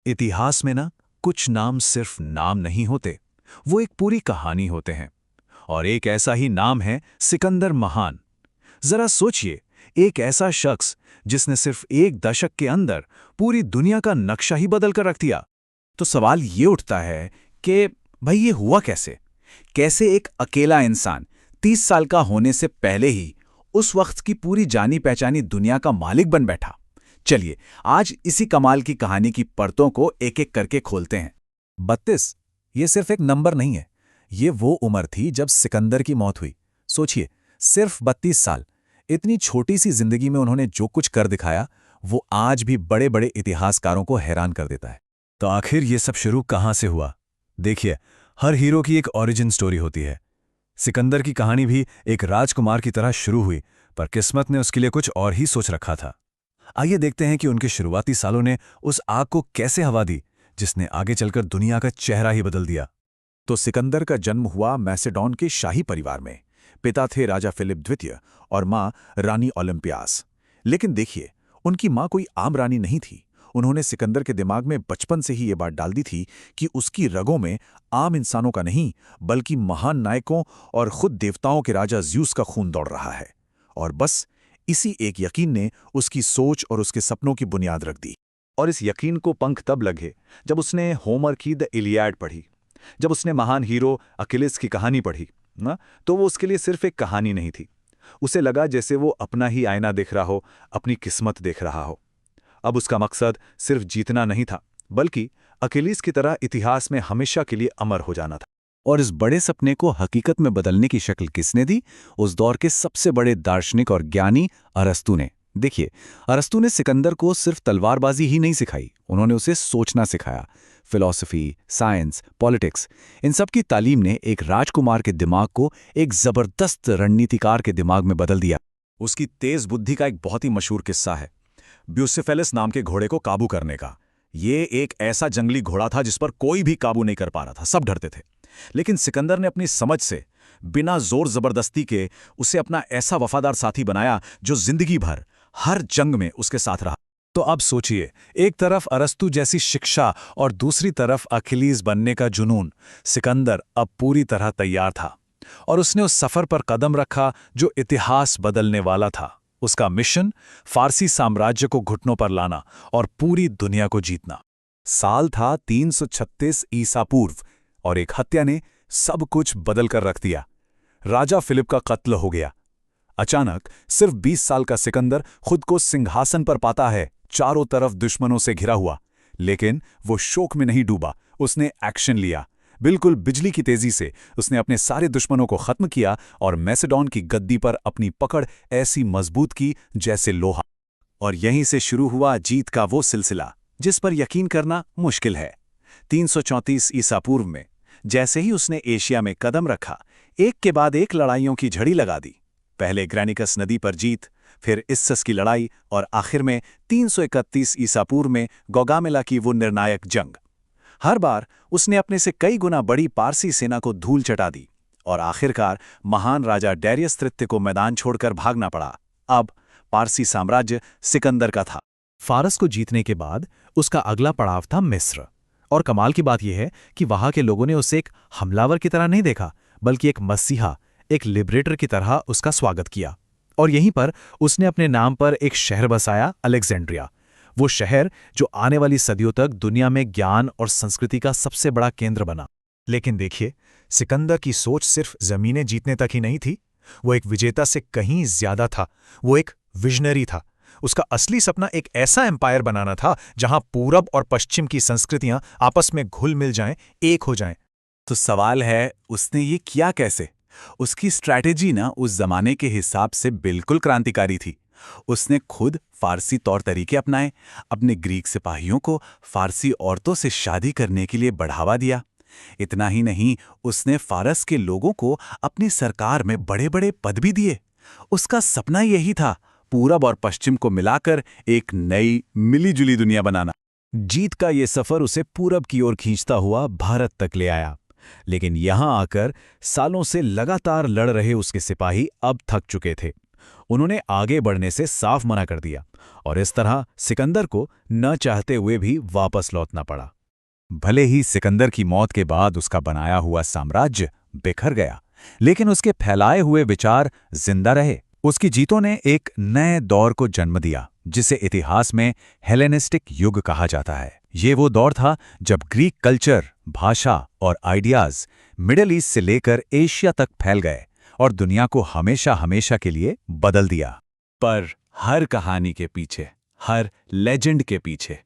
इतिहास में ना कुछ नाम सिर्फ नाम नहीं होते, वो एक पूरी कहानी होते हैं। और एक ऐसा ही नाम है सिकंदर महान। जरा सोचिए, एक ऐसा शख्स जिसने सिर्फ एक दशक के अंदर पूरी दुनिया का नक्शा ही बदल कर रख दिया। तो सवाल ये उठता है कि भाई ये हुआ कैसे? कैसे एक अकेला इंसान 30 साल का होने से पहले ही उस वक्त की पूरी जानी पहचानी दुनिया का मालिक बन बैठा? चलिए आज इसी कमाल की कहानी की परतों को एक एक करके खोलते हैं। 32 ये सिर्फ एक नंबर नहीं है, ये वो उम्र थी जब सिकंदर की मौत हुई। सोचिए, सिर्फ 32 साल, इतनी छोटी सी जिंदगी में उन्होंने जो कुछ कर दिखाया वो आज भी बड़े बड़े इतिहासकारों को हैरान कर देता है। तो आखिर ये सब शुरू कहाँ से हुआ? देखिए, हर हीरो की एक ओरिजिन स्टोरी होती है। सिकंदर की कहानी भी एक राजकुमार की तरह शुरू हुई, पर किस्मत ने उसके लिए कुछ और ही सोच रखा था। आइए देखते हैं कि उनके शुरुआती सालों ने उस आग को कैसे हवा दी जिसने आगे चलकर दुनिया का चेहरा ही बदल दिया। तो सिकंदर का जन्म हुआ मैसेडोन के शाही परिवार में। पिता थे राजा फिलिप द्वितीय और मां रानी ओलंपियास। लेकिन देखिए, उनकी मां कोई आम रानी नहीं थी। उन्होंने सिकंदर के दिमाग में बचपन से ही ये बात डाल दी थी कि उसकी रगों में आम इंसानों का नहीं, बल्कि महान नायकों और खुद देवताओं के राजा ज्यूस का खून दौड़ रहा है। और बस इसी एक यकीन ने उसकी सोच और उसके सपनों की बुनियाद रख दी। और इस यकीन को पंख तब लगे जब उसने होमर की द इलियाड पढ़ी। जब उसने महान हीरो अकिलिस की कहानी पढ़ी ना, तो वो उसके लिए सिर्फ एक कहानी नहीं थी। उसे लगा जैसे वो अपना ही आईना देख रहा हो, अपनी किस्मत देख रहा हो। अब उसका मकसद सिर्फ जीतना नहीं था, बल्कि अकिलिस की तरह इतिहास में हमेशा के लिए अमर हो जाना था। और इस बड़े सपने को हकीकत में बदलने की शक्ल किसने दी? उस दौर के सबसे बड़े दार्शनिक और ज्ञानी अरस्तू ने। देखिए, अरस्तू ने सिकंदर को सिर्फ तलवारबाजी ही नहीं सिखाई, उन्होंने उसे सोचना सिखाया। फिलॉसफी, साइंस, पॉलिटिक्स, इन सब की तालीम ने एक राजकुमार के दिमाग को एक जबरदस्त रणनीतिकार के दिमाग में बदल दिया। उसकी तेज बुद्धि का एक बहुत ही मशहूर किस्सा है, ब्यूसिफेलस नाम के घोड़े को काबू करने का। ये एक ऐसा जंगली घोड़ा था जिस पर कोई भी काबू नहीं कर पा रहा था, सब डरते थे। लेकिन सिकंदर ने अपनी समझ से, बिना जोर जबरदस्ती के, उसे अपना ऐसा वफादार साथी बनाया जो जिंदगी भर हर जंग में उसके साथ रहा। तो अब सोचिए, एक तरफ अरस्तु जैसी शिक्षा और दूसरी तरफ अखिलीस बनने का जुनून। सिकंदर अब पूरी तरह तैयार था और उसने उस सफर पर कदम रखा जो इतिहास बदलने वाला था। उसका मिशन फारसी साम्राज्य को घुटनों पर लाना और पूरी दुनिया को जीतना। साल था 336 ईसा पूर्व और एक हत्या ने सब कुछ बदल कर रख दिया। राजा फिलिप का कत्ल हो गया। अचानक सिर्फ 20 साल का सिकंदर खुद को सिंहासन पर पाता है, चारों तरफ दुश्मनों से घिरा हुआ। लेकिन वो शोक में नहीं डूबा, उसने एक्शन लिया। बिल्कुल बिजली की तेजी से उसने अपने सारे दुश्मनों को खत्म किया और मैसेडोन की गद्दी पर अपनी पकड़ ऐसी मजबूत की जैसे लोहा। और यहीं से शुरू हुआ जीत का वो सिलसिला जिस पर यकीन करना मुश्किल है। 334 ईसा पूर्व में जैसे ही उसने एशिया में कदम रखा, एक के बाद एक लड़ाइयों की झड़ी लगा दी। पहले ग्रैनिकस नदी पर जीत, फिर इस्सस की लड़ाई और आखिर में 331 ईसा पूर्व में गौगामेला की वो निर्णायक जंग। हर बार उसने अपने से कई गुना बड़ी पारसी सेना को धूल चटा दी और आखिरकार महान राजा डैरियस तृतीय को मैदान छोड़कर भागना पड़ा। अब पारसी साम्राज्य सिकंदर का था। फारस को जीतने के बाद उसका अगला पड़ाव था मिस्र। और कमाल की बात यह है कि वहां के लोगों ने उसे एक हमलावर की तरह नहीं देखा, बल्कि एक मसीहा, एक लिबरेटर की तरह उसका स्वागत किया। और यहीं पर उसने अपने नाम पर एक शहर बसाया, अलेक्जेंड्रिया। वो शहर जो आने वाली सदियों तक दुनिया में ज्ञान और संस्कृति का सबसे बड़ा केंद्र बना। लेकिन देखिए, सिकंदर की सोच सिर्फ जमीनें जीतने तक ही नहीं थी, वो एक विजेता से कहीं ज्यादा था। वो एक विजनरी था। उसका असली सपना एक ऐसा एम्पायर बनाना था जहां पूरब और पश्चिम की संस्कृतियां आपस में घुल मिल जाएं, एक हो जाएं। तो सवाल है, उसने ये किया कैसे? उसकी स्ट्रैटेजी ना उस जमाने के हिसाब से बिल्कुल क्रांतिकारी थी। उसने खुद फारसी तौर तरीके अपनाए, अपने ग्रीक सिपाहियों को फारसी औरतों से शादी करने के लिए बढ़ावा दिया। इतना ही नहीं, उसने फारस के लोगों को अपनी सरकार में बड़े बड़े पद भी दिए। उसका सपना यही था, पूरब और पश्चिम को मिलाकर एक नई मिलीजुली दुनिया बनाना। जीत का ये सफर उसे पूरब की ओर खींचता हुआ भारत तक ले आया। लेकिन यहां आकर सालों से लगातार लड़ रहे उसके सिपाही अब थक चुके थे। उन्होंने आगे बढ़ने से साफ मना कर दिया और इस तरह सिकंदर को न चाहते हुए भी वापस लौटना पड़ा। भले ही सिकंदर की मौत के बाद उसका बनाया हुआ साम्राज्य बिखर गया, लेकिन उसके फैलाए हुए विचार जिंदा रहे। उसकी जीतों ने एक नए दौर को जन्म दिया, जिसे इतिहास में हेलेनिस्टिक युग कहा जाता है। ये वो दौर था जब ग्रीक कल्चर, भाषा और आइडियाज मिडिल ईस्ट से लेकर एशिया तक फैल गए और दुनिया को हमेशा हमेशा के लिए बदल दिया। पर हर कहानी के पीछे, हर लेजेंड के पीछे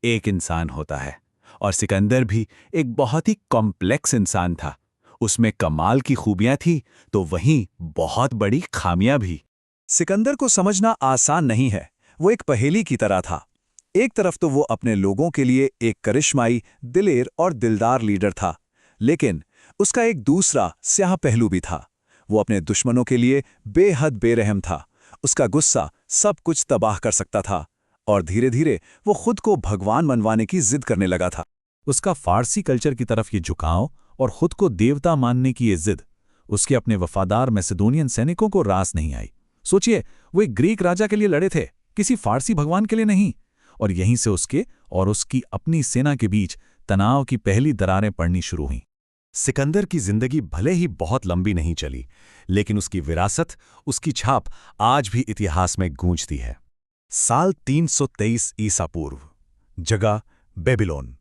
एक इंसान होता है, और सिकंदर भी एक बहुत ही कॉम्प्लेक्स इंसान था। उसमें कमाल की खूबियां थी तो वहीं बहुत बड़ी खामियां भी। सिकंदर को समझना आसान नहीं है। वो एक पहेली की तरह था। एक तरफ तो वो अपने लोगों के लिए एक करिश्माई, दिलेर और दिलदार लीडर था, लेकिन उसका एक दूसरा स्याह पहलू भी था। वो अपने दुश्मनों के लिए बेहद बेरहम था। उसका गुस्सा सब कुछ तबाह कर सकता था और धीरे धीरे वो खुद को भगवान मनवाने की जिद करने लगा था। उसका फारसी कल्चर की तरफ ये झुकाव और खुद को देवता मानने की ये जिद उसके अपने वफादार मैसेडोनियन सैनिकों को रास नहीं आई। सोचिए, वो एक ग्रीक राजा के लिए लड़े थे, किसी फारसी भगवान के लिए नहीं। और यहीं से उसके और उसकी अपनी सेना के बीच तनाव की पहली दरारें पड़नी शुरू हुईं। सिकंदर की जिंदगी भले ही बहुत लंबी नहीं चली, लेकिन उसकी विरासत, उसकी छाप आज भी इतिहास में गूंजती है। साल 323 ईसा पूर्व, जगह बेबीलोन।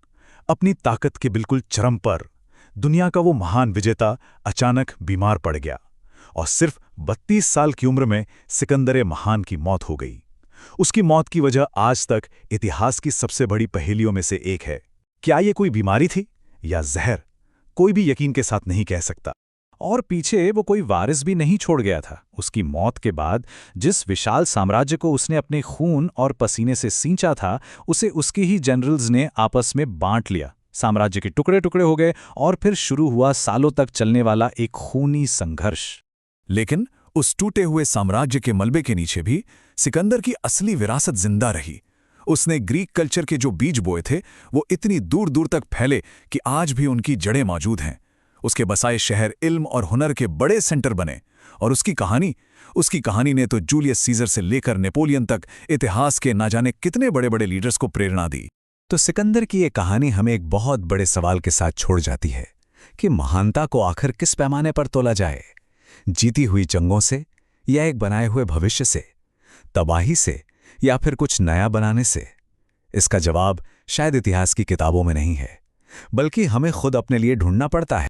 अपनी ताकत के बिल्कुल चरम पर दुनिया का वो महान विजेता अचानक बीमार पड़ गया और सिर्फ 32 साल की उम्र में सिकंदर महान की मौत हो गई। उसकी मौत की वजह आज तक इतिहास की सबसे बड़ी पहेलियों में से एक है। क्या ये कोई बीमारी थी या जहर? कोई भी यकीन के साथ नहीं कह सकता। और पीछे वो कोई वारिस भी नहीं छोड़ गया था। उसकी मौत के बाद जिस विशाल साम्राज्य को उसने अपने खून और पसीने से सींचा था, उसे उसके ही जनरल्स ने आपस में बांट लिया। साम्राज्य के टुकड़े टुकड़े हो गए और फिर शुरू हुआ सालों तक चलने वाला एक खूनी संघर्ष। लेकिन उस टूटे हुए साम्राज्य के मलबे के नीचे भी सिकंदर की असली विरासत जिंदा रही। उसने ग्रीक कल्चर के जो बीज बोए थे, वो इतनी दूर दूर तक फैले कि आज भी उनकी जड़ें मौजूद हैं। उसके बसाए शहर इल्म और हुनर के बड़े सेंटर बने, और उसकी कहानी ने तो जूलियस सीजर से लेकर नेपोलियन तक इतिहास के ना जाने कितने बड़े बड़े लीडर्स को प्रेरणा दी। तो सिकंदर की ये कहानी हमें एक बहुत बड़े सवाल के साथ छोड़ जाती है कि महानता को आखिर किस पैमाने पर तोला जाए, जीती हुई जंगों से या एक बनाए हुए भविष्य से, तबाही से या फिर कुछ नया बनाने से? इसका जवाब शायद इतिहास की किताबों में नहीं है, बल्कि हमें खुद अपने लिए ढूंढना पड़ता है।